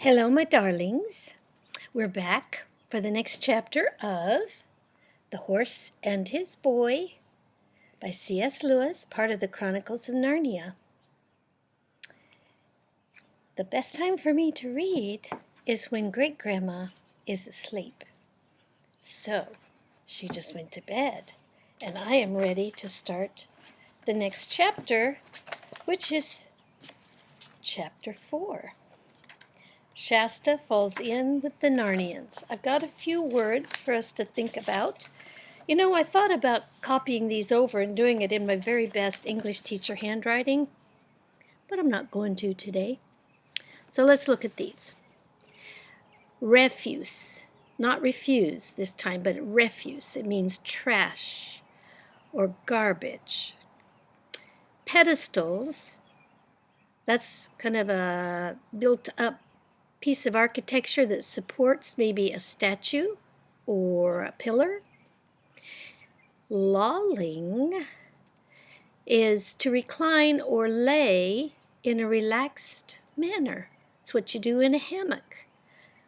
Hello, my darlings. We're back for the next chapter of The Horse and His Boy by C.S. Lewis, part of the Chronicles of Narnia. The best time for me to read is when Great-Grandma is asleep. So, she just went to bed, and I am ready to start the next chapter, which is chapter 4. Shasta falls in with the Narnians. I've got a few words for us to think about. You know, I thought about copying these over and doing it in my very best English teacher handwriting, but I'm not going to today. So let's look at these. Refuse, not refuse this time, but refuse. It means trash or garbage. Pedestals, that's kind of a built-up piece of architecture that supports maybe a statue or a pillar. Lolling is to recline or lay in a relaxed manner. It's what you do in a hammock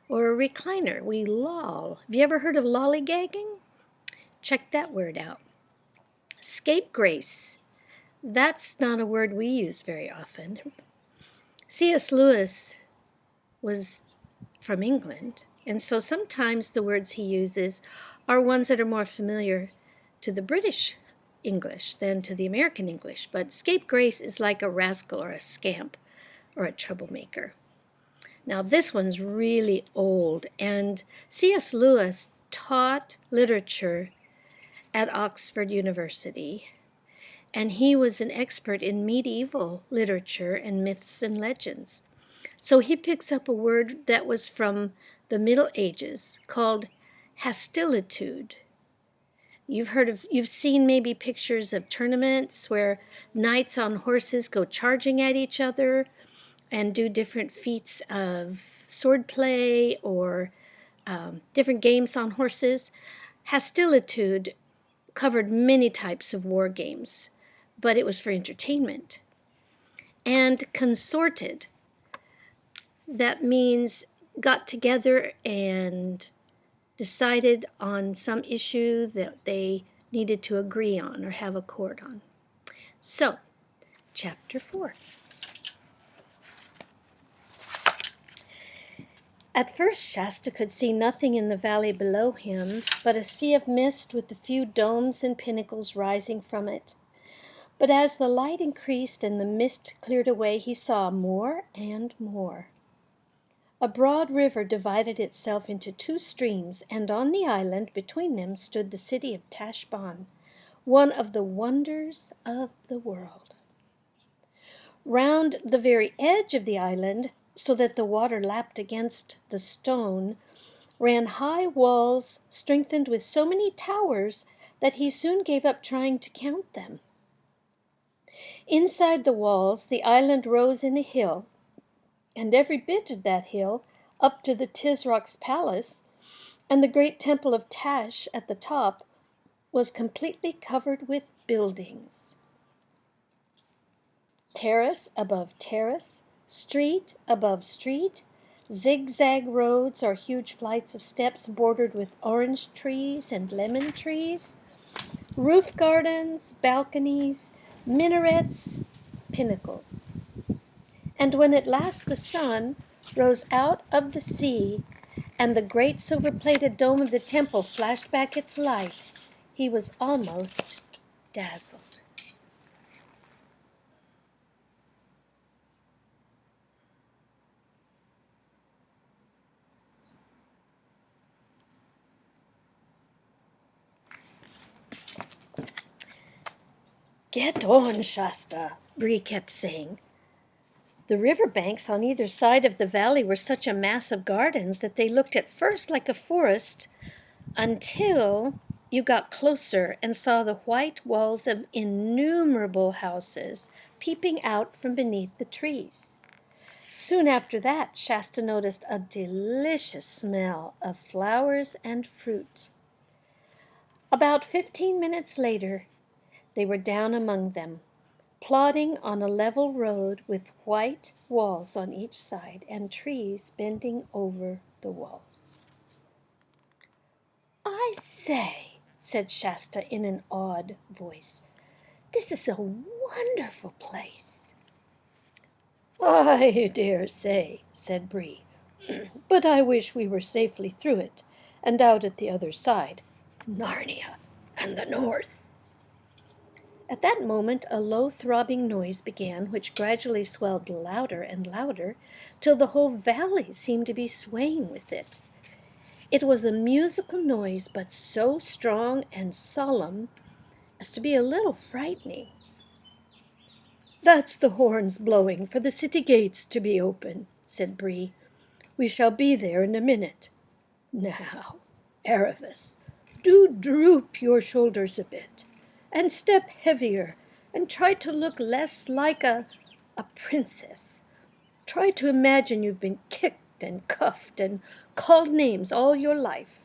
or a recliner. We loll. Have you ever heard of lollygagging? Check that word out. Scapegrace. That's not a word we use very often. C.S. Lewis was from England, and so sometimes the words he uses are ones that are more familiar to the British English than to the American English, but scapegrace is like a rascal or a scamp or a troublemaker. Now this one's really old, and C.S. Lewis taught literature at Oxford University, and he was an expert in medieval literature and myths and legends. So he picks up a word that was from the Middle Ages called hostilitude. You've seen maybe pictures of tournaments where knights on horses go charging at each other and do different feats of swordplay or different games on horses. Hostilitude covered many types of war games, but it was for entertainment. And consorted, that means got together and decided on some issue that they needed to agree on or have a court on. So, chapter 4. At first Shasta could see nothing in the valley below him but a sea of mist with a few domes and pinnacles rising from it. But as the light increased and the mist cleared away, he saw more and more. A broad river divided itself into two streams, and on the island between them stood the city of Tashbaan, one of the wonders of the world. Round the very edge of the island, so that the water lapped against the stone, ran high walls strengthened with so many towers that he soon gave up trying to count them. Inside the walls, the island rose in a hill, and every bit of that hill, up to the Tisrock's palace, and the great temple of Tash at the top, was completely covered with buildings. Terrace above terrace, street above street, zigzag roads or huge flights of steps bordered with orange trees and lemon trees, roof gardens, balconies, minarets, pinnacles. And when at last the sun rose out of the sea and the great silver-plated dome of the temple flashed back its light, he was almost dazzled. "Get on, Shasta," Bree kept saying. The river banks on either side of the valley were such a mass of gardens that they looked at first like a forest until you got closer and saw the white walls of innumerable houses peeping out from beneath the trees. Soon after that, Shasta noticed a delicious smell of flowers and fruit. About 15 minutes later, they were down among them, plodding on a level road with white walls on each side and trees bending over the walls. "I say," said Shasta in an awed voice, "this is a wonderful place." "I dare say," said Bree, "but I wish we were safely through it and out at the other side, Narnia and the north." At that moment a low throbbing noise began, which gradually swelled louder and louder, till the whole valley seemed to be swaying with it. It was a musical noise, but so strong and solemn as to be a little frightening. "That's the horns blowing for the city gates to be open," said Bree. "We shall be there in a minute. Now, Aravis, do droop your shoulders a bit, and step heavier, and try to look less like a princess. Try to imagine you've been kicked and cuffed and called names all your life."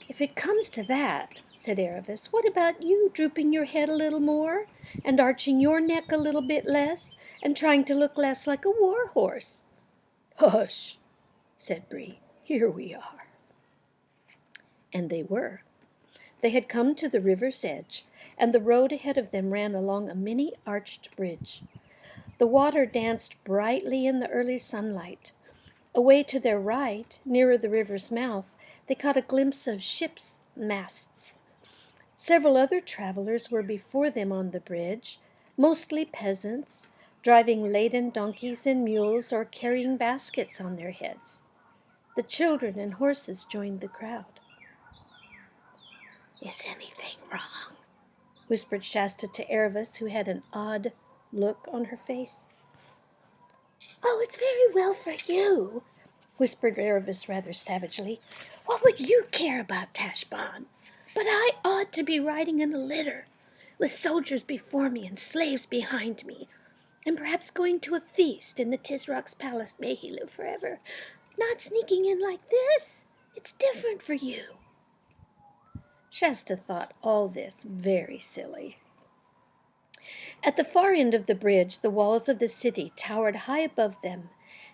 "If it comes to that," said Aravis, "what about you drooping your head a little more, and arching your neck a little bit less, and trying to look less like a war horse?" "Hush," said Bree. "Here we are." And they were. They had come to the river's edge, and the road ahead of them ran along a mini arched bridge. The water danced brightly in the early sunlight. Away to their right, nearer the river's mouth, they caught a glimpse of ships' masts. Several other travelers were before them on the bridge, mostly peasants, driving laden donkeys and mules or carrying baskets on their heads. The children and horses joined the crowd. "Is anything wrong?" whispered Shasta to Aravis, who had an odd look on her face. "Oh, it's very well for you," whispered Aravis rather savagely. "What would you care about Tashbaan? But I ought to be riding in a litter, with soldiers before me and slaves behind me, and perhaps going to a feast in the Tisrock's palace, may he live forever. Not sneaking in like this. It's different for you." Shasta thought all this very silly. At the far end of the bridge, the walls of the city towered high above them,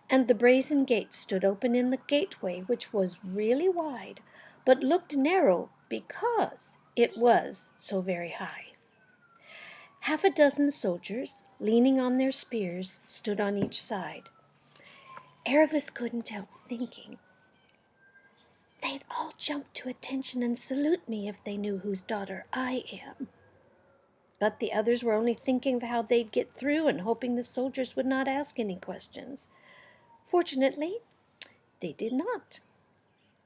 and the brazen gate stood open in the gateway, which was really wide, but looked narrow because it was so very high. Half a dozen soldiers, leaning on their spears, stood on each side. Aravis couldn't help thinking, "They'd all jump to attention and salute me if they knew whose daughter I am." But the others were only thinking of how they'd get through and hoping the soldiers would not ask any questions. Fortunately, they did not.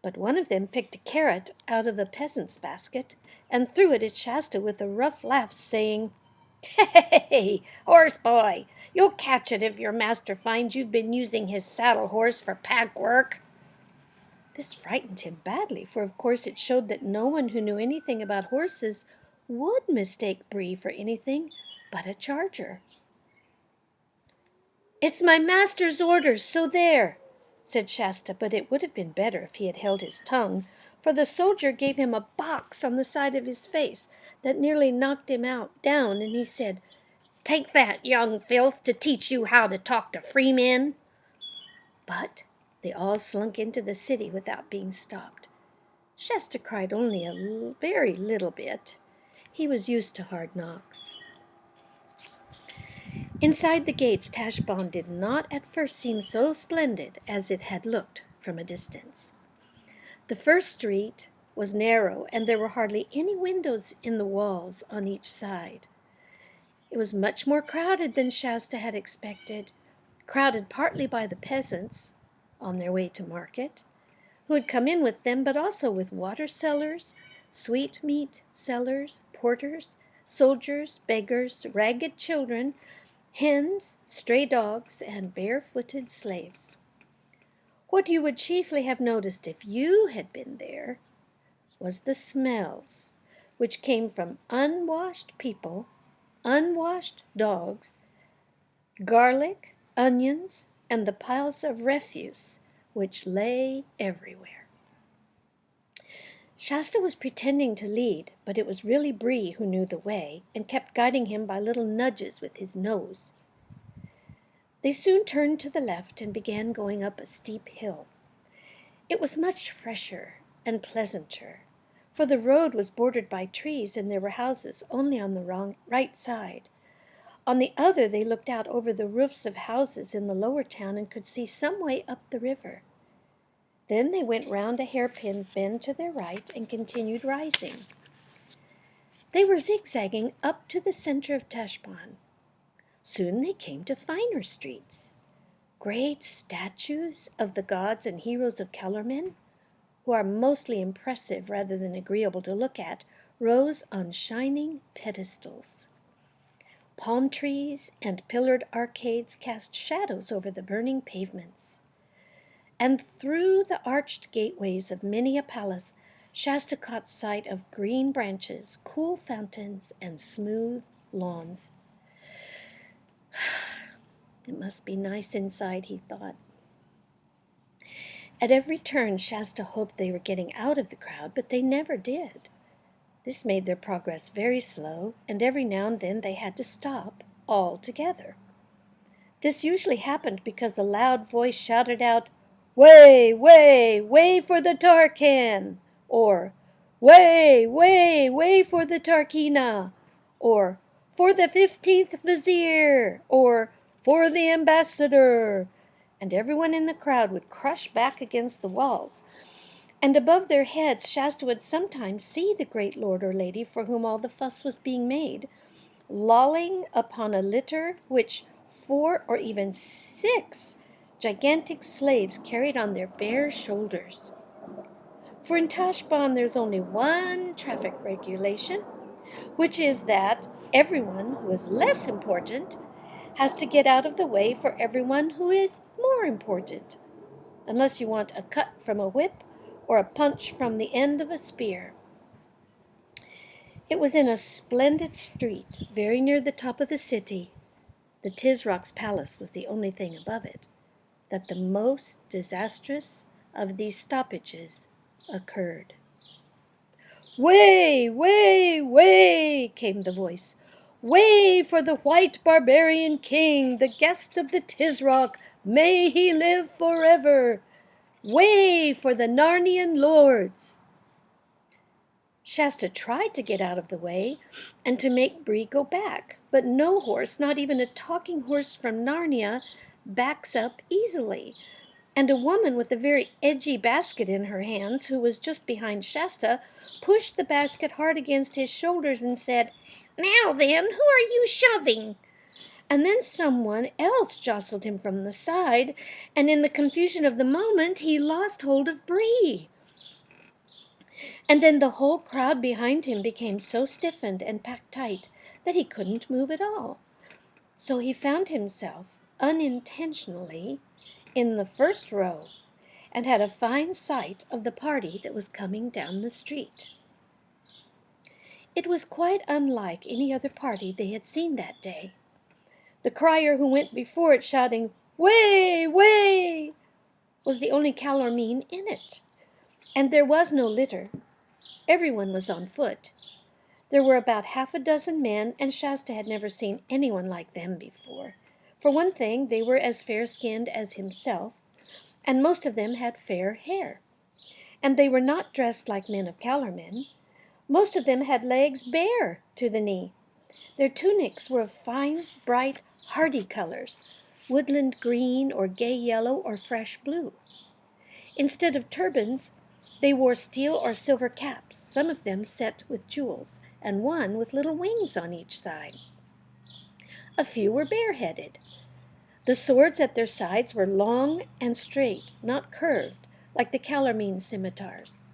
But one of them picked a carrot out of a peasant's basket and threw it at Shasta with a rough laugh, saying, "Hey, horse boy, you'll catch it if your master finds you've been using his saddle horse for pack work." This frightened him badly, for of course it showed that no one who knew anything about horses would mistake Bree for anything but a charger. "It's my master's orders, so there," said Shasta, but it would have been better if he had held his tongue, for the soldier gave him a box on the side of his face that nearly knocked him down, and he said, "Take that, young filth, to teach you how to talk to free men." But they all slunk into the city without being stopped. Shasta cried only a very little bit. He was used to hard knocks. Inside the gates, Tashbaan did not at first seem so splendid as it had looked from a distance. The first street was narrow, and there were hardly any windows in the walls on each side. It was much more crowded than Shasta had expected, crowded partly by the peasants on their way to market, who had come in with them, but also with water sellers, sweetmeat sellers, porters, soldiers, beggars, ragged children, hens, stray dogs, and barefooted slaves. What you would chiefly have noticed if you had been there was the smells, which came from unwashed people, unwashed dogs, garlic, onions, and the piles of refuse which lay everywhere. Shasta was pretending to lead, but it was really Bree who knew the way and kept guiding him by little nudges with his nose. They soon turned to the left and began going up a steep hill. It was much fresher and pleasanter, for the road was bordered by trees and there were houses only on the right side. On the other they looked out over the roofs of houses in the lower town and could see some way up the river. Then they went round a hairpin bend to their right and continued rising. They were zigzagging up to the center of Tashbaan. Soon they came to finer streets. Great statues of the gods and heroes of Kellerman, who are mostly impressive rather than agreeable to look at, rose on shining pedestals. Palm trees and pillared arcades cast shadows over the burning pavements. And through the arched gateways of many a palace, Shasta caught sight of green branches, cool fountains, and smooth lawns. It must be nice inside, he thought. At every turn, Shasta hoped they were getting out of the crowd, but they never did. This made their progress very slow, and every now and then they had to stop altogether. This usually happened because a loud voice shouted out, "Way, way, way for the Tarkan!" or "Way, way, way for the Tarkina!" or "For the 15th Vizier!" or "For the Ambassador!" And everyone in the crowd would crush back against the walls. And above their heads Shasta would sometimes see the great lord or lady for whom all the fuss was being made, lolling upon a litter which 4 or even 6 gigantic slaves carried on their bare shoulders. For in Tashbaan there's only one traffic regulation, which is that everyone who is less important has to get out of the way for everyone who is more important, unless you want a cut from a whip or a punch from the end of a spear. It was in a splendid street, very near the top of the city. The Tisrock's palace was the only thing above it, that the most disastrous of these stoppages occurred. "Way, way, way," came the voice. "Way for the white barbarian king, the guest of the Tisrock, may he live forever! Way for the Narnian lords!" Shasta tried to get out of the way and to make Bree go back, but no horse, not even a talking horse from Narnia, backs up easily. And a woman with a very edgy basket in her hands, who was just behind Shasta, pushed the basket hard against his shoulders and said, "Now then, who are you shoving?" And then someone else jostled him from the side, and in the confusion of the moment, he lost hold of Bree. And then the whole crowd behind him became so stiffened and packed tight that he couldn't move at all. So he found himself, unintentionally, in the first row, and had a fine sight of the party that was coming down the street. It was quite unlike any other party they had seen that day. The crier who went before it shouting, "Way, way!" was the only Calormene in it. And there was no litter. Everyone was on foot. There were about half a dozen men, and Shasta had never seen anyone like them before. For one thing, they were as fair-skinned as himself, and most of them had fair hair. And they were not dressed like men of Calormen. Most of them had legs bare to the knee. Their tunics were of fine, bright, hardy colors, woodland green or gay yellow or fresh blue. Instead of turbans, they wore steel or silver caps, some of them set with jewels, and one with little wings on each side. A few were bareheaded. The swords at their sides were long and straight, not curved, like the Calormene scimitars.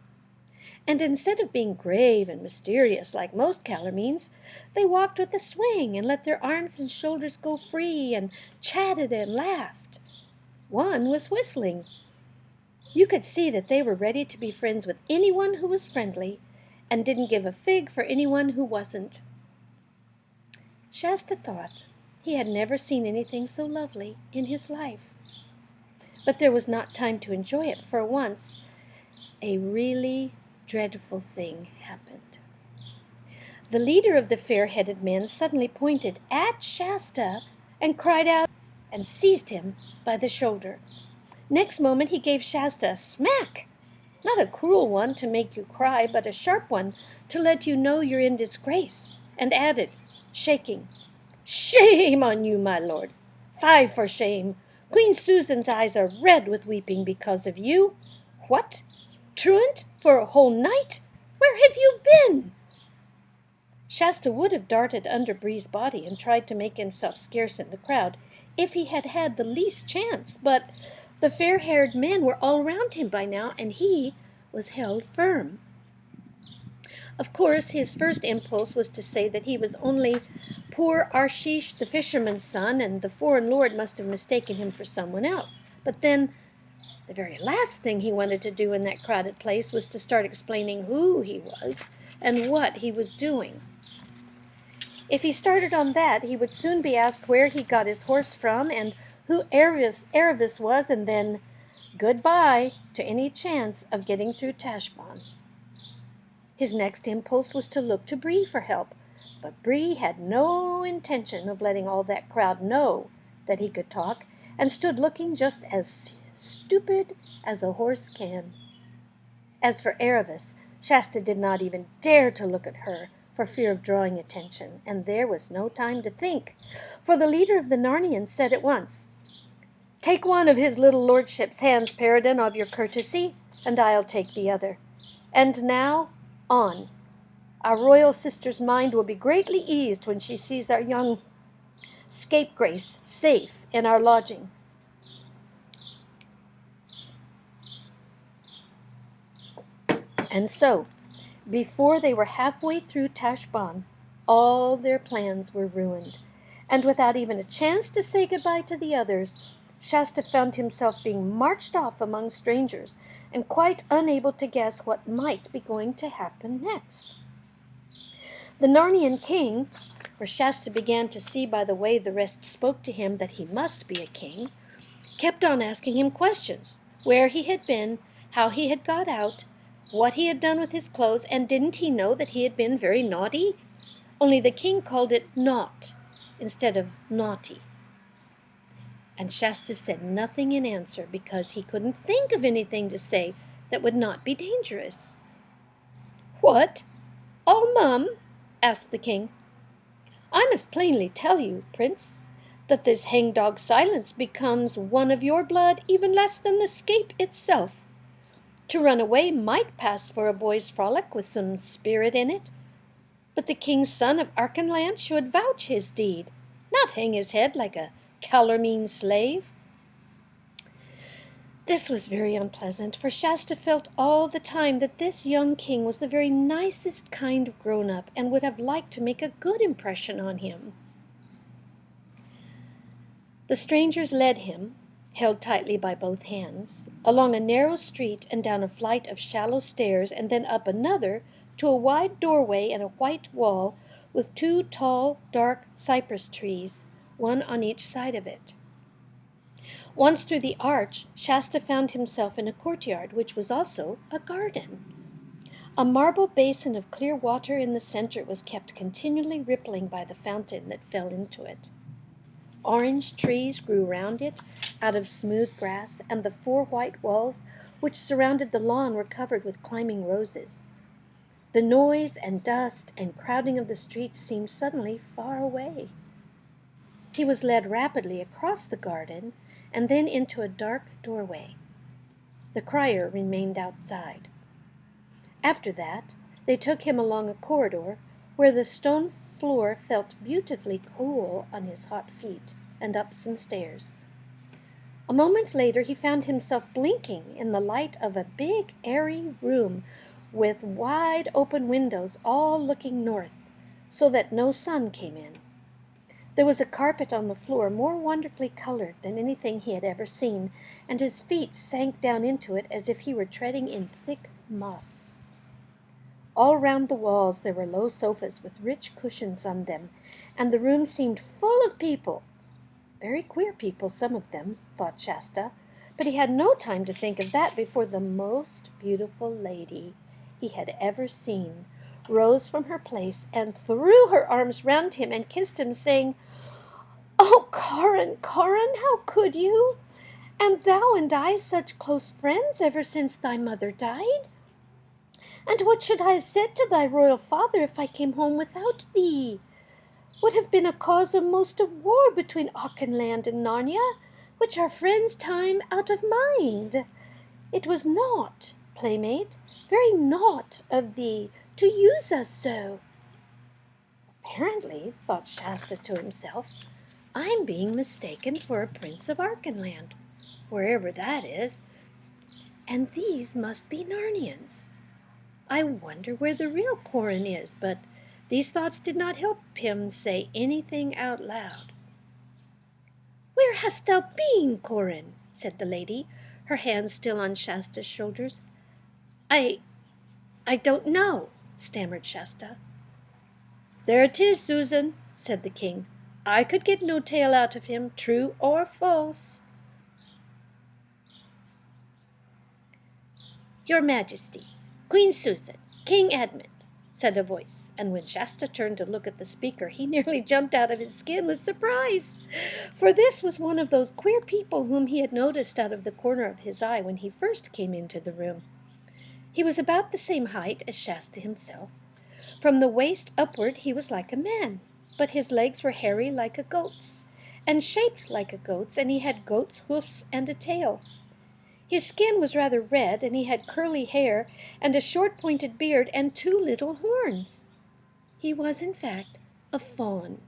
And instead of being grave and mysterious like most Calormenes, they walked with a swing and let their arms and shoulders go free and chatted and laughed. One was whistling. You could see that they were ready to be friends with anyone who was friendly and didn't give a fig for anyone who wasn't. Shasta thought he had never seen anything so lovely in his life. But there was not time to enjoy it, for once a really, dreadful thing happened. The leader of the fair-headed men suddenly pointed at Shasta and cried out and seized him by the shoulder. Next moment he gave Shasta a smack, not a cruel one to make you cry, but a sharp one to let you know you're in disgrace, and added, shaking, "Shame on you, my lord! Fie for shame! Queen Susan's eyes are red with weeping because of you. What? Truant for a whole night? Where have you been?" Shasta would have darted under Bree's body and tried to make himself scarce in the crowd if he had had the least chance, but the fair-haired men were all around him by now, and he was held firm. Of course, his first impulse was to say that he was only poor Arshish, the fisherman's son, and the foreign lord must have mistaken him for someone else. But then, the very last thing he wanted to do in that crowded place was to start explaining who he was and what he was doing. If he started on that, he would soon be asked where he got his horse from and who Aravis was, and then goodbye to any chance of getting through Tashbaan. His next impulse was to look to Bree for help, but Bree had no intention of letting all that crowd know that he could talk, and stood looking just as stupid as a horse can. As for Aravis, Shasta did not even dare to look at her for fear of drawing attention, and there was no time to think, for the leader of the Narnians said at once, "Take one of his little lordship's hands, Paradin, of your courtesy, and I'll take the other. And now, on. Our royal sister's mind will be greatly eased when she sees our young scapegrace safe in our lodging." And so, before they were halfway through Tashbaan, all their plans were ruined, and without even a chance to say goodbye to the others, Shasta found himself being marched off among strangers, and quite unable to guess what might be going to happen next. The Narnian king, for Shasta began to see by the way the rest spoke to him that he must be a king, kept on asking him questions, where he had been, how he had got out, what he had done with his clothes, and didn't he know that he had been very naughty? Only the king called it naught instead of naughty. And Shasta said nothing in answer because he couldn't think of anything to say that would not be dangerous. "What? All mum?" asked the king. "I must plainly tell you, prince, that this hangdog Silence becomes one of your blood even less than the scape itself. To run away might pass for a boy's frolic with some spirit in it, but the king's son of Archenland should vouch his deed, not hang his head like a calormene slave." This was very unpleasant, for Shasta felt all the time that this young king was the very nicest kind of grown-up and would have liked to make a good impression on him. The strangers led him, held tightly by both hands, along a narrow street and down a flight of shallow stairs, and then up another to a wide doorway and a white wall with two tall, dark cypress trees, one on each side of it. Once through the arch, Shasta found himself in a courtyard, which was also a garden. A marble basin of clear water in the center was kept continually rippling by the fountain that fell into it. Orange trees grew round it out of smooth grass, and the 4 white walls which surrounded the lawn were covered with climbing roses. The noise and dust and crowding of the streets seemed suddenly far away. He was led rapidly across the garden and then into a dark doorway. The crier remained outside. After that, they took him along a corridor where the stone floor felt beautifully cool on his hot feet, and up some stairs. A moment later he found himself blinking in the light of a big, airy room with wide open windows all looking north, so that no sun came in. There was a carpet on the floor more wonderfully colored than anything he had ever seen, and his feet sank down into it as if he were treading in thick moss. All round the walls there were low sofas with rich cushions on them, and the room seemed full of people. Very queer people, some of them, thought Shasta, but he had no time to think of that before the most beautiful lady he had ever seen, rose from her place and threw her arms round him and kissed him, saying, "Oh, Corin, Corin, how could you? And thou and I such close friends ever since thy mother died? And what should I have said to thy royal father if I came home without thee? Would have been a cause of most of war between Auchenland and Narnia, which our friends time out of mind. It was naught, playmate, very naught of thee to use us so." Apparently, thought Shasta to himself, I'm being mistaken for a prince of Archenland, wherever that is, and these must be Narnians. I wonder where the real Corin is, but these thoughts did not help him say anything out loud. "Where hast thou been, Corin?" said the lady, her hands still on Shasta's shoulders. I don't know," stammered Shasta. "There it is, Susan," said the king. "I could get no tale out of him, true or false." "Your Majesties, Queen Susan, King Edmund," said a voice, and when Shasta turned to look at the speaker, he nearly jumped out of his skin with surprise, for this was one of those queer people whom he had noticed out of the corner of his eye when he first came into the room. He was about the same height as Shasta himself. From the waist upward he was like a man, but his legs were hairy like a goat's, and shaped like a goat's, and he had goat's hoofs and a tail. His skin was rather red, and he had curly hair, and a short pointed beard, and 2 little horns. He was, in fact, a faun,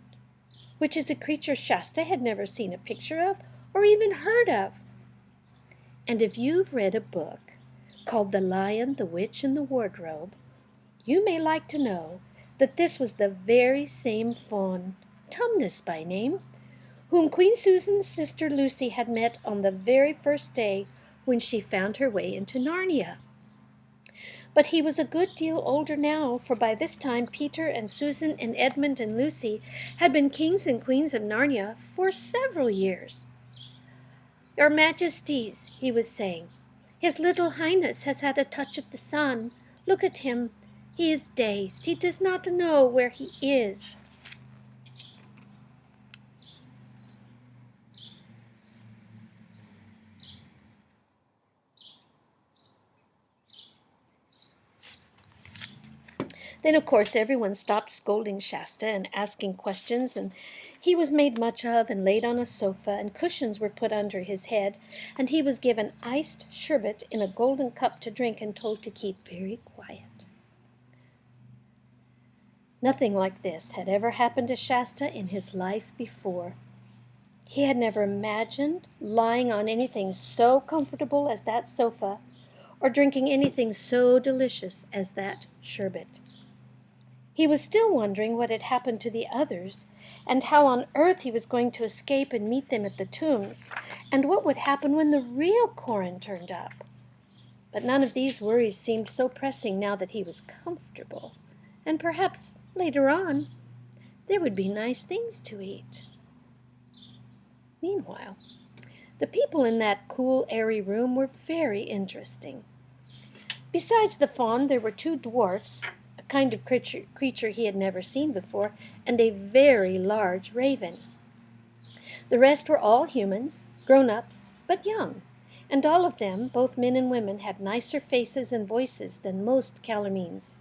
which is a creature Shasta had never seen a picture of, or even heard of. And if you've read a book called The Lion, the Witch, and the Wardrobe, you may like to know that this was the very same faun, Tumnus by name, whom Queen Susan's sister Lucy had met on the very first day when she found her way into Narnia. But he was a good deal older now, for by this time Peter and Susan and Edmund and Lucy had been kings and queens of Narnia for several years. "Your Majesties," he was saying, "His little Highness has had a touch of the sun. Look at him. He is dazed. He does not know where he is." Then, of course, everyone stopped scolding Shasta and asking questions, and he was made much of and laid on a sofa, and cushions were put under his head, and he was given iced sherbet in a golden cup to drink and told to keep very quiet. Nothing like this had ever happened to Shasta in his life before. He had never imagined lying on anything so comfortable as that sofa, or drinking anything so delicious as that sherbet. He was still wondering what had happened to the others, and how on earth he was going to escape and meet them at the tombs, and what would happen when the real Corin turned up. But none of these worries seemed so pressing now that he was comfortable, and perhaps later on there would be nice things to eat. Meanwhile, the people in that cool, airy room were very interesting. Besides the faun, there were 2 dwarfs, a kind of creature he had never seen before, and a very large raven. The rest were all humans, grown-ups, but young, and all of them, both men and women, had nicer faces and voices than most Calormenes.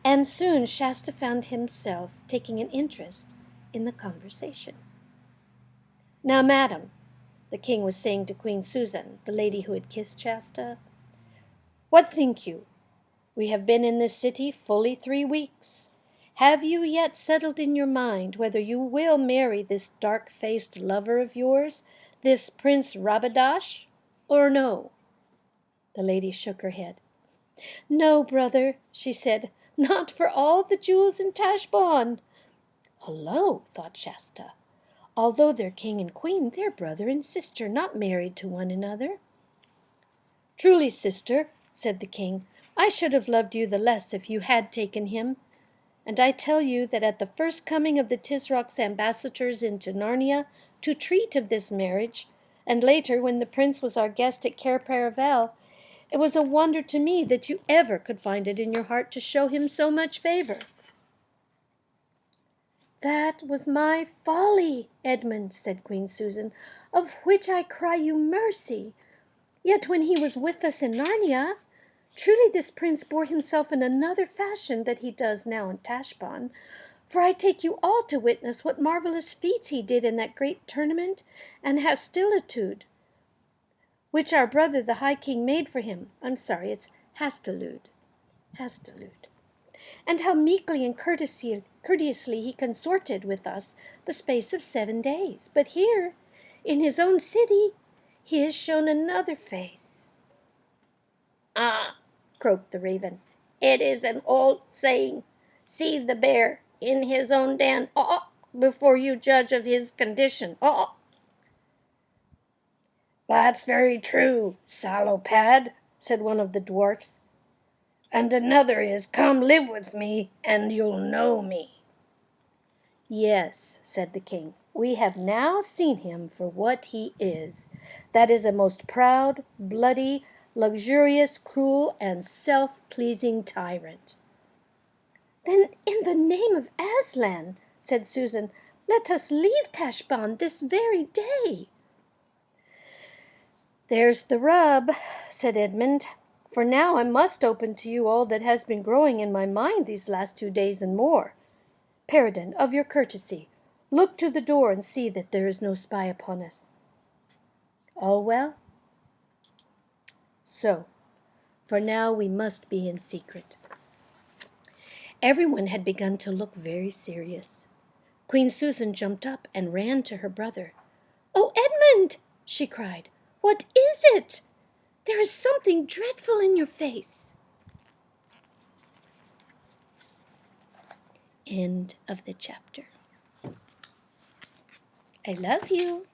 And soon Shasta found himself taking an interest in the conversation. "Now, madam," the king was saying to Queen Susan, the lady who had kissed Shasta, "what think you? We have been in this city fully 3 weeks. Have you yet settled in your mind whether you will marry this dark-faced lover of yours, this Prince Rabadash, or no?" The lady shook her head. "No, brother," she said, "not for all the jewels in Tashbaan." Hullo, thought Shasta. Although they're king and queen, they're brother and sister, not married to one another. "Truly, sister," said the king, "I should have loved you the less if you had taken him. And I tell you that at the first coming of the Tisrock's ambassadors into Narnia to treat of this marriage, and later when the prince was our guest at Cair Paravel, It was a wonder to me that you ever could find it in your heart to show him so much favor." "That was my folly, Edmund," said Queen Susan, "of which I cry you mercy. Yet when he was with us in Narnia, truly this prince bore himself in another fashion than he does now in Tashbaan. For I take you all to witness what marvelous feats he did in that great tournament and hastilitude, which our brother the High King made for him. I'm sorry, it's hastilude. Hastilude. And how meekly and courteously he consorted with us the space of 7 days. But here, in his own city, he has shown another face." "Ah," croaked the raven, "it is an old saying, 'See the bear in his own den, before you judge of his condition.' "That's very true, sallow pad," said one of the dwarfs. "And another is, 'Come live with me, and you'll know me.'" "Yes," said the king, "we have now seen him for what he is. That is a most proud, bloody, luxurious, cruel, and self-pleasing tyrant." "Then in the name of Aslan," said Susan, "let us leave Tashbaan this very day." "There's the rub," said Edmund, "for now I must open to you all that has been growing in my mind these last 2 days and more. Peregrine, of your courtesy, look to the door and see that there is no spy upon us. All well? So, for now we must be in secret." Everyone had begun to look very serious. Queen Susan jumped up and ran to her brother. "Oh, Edmund!" she cried. "What is it? There is something dreadful in your face." End of the chapter. I love you.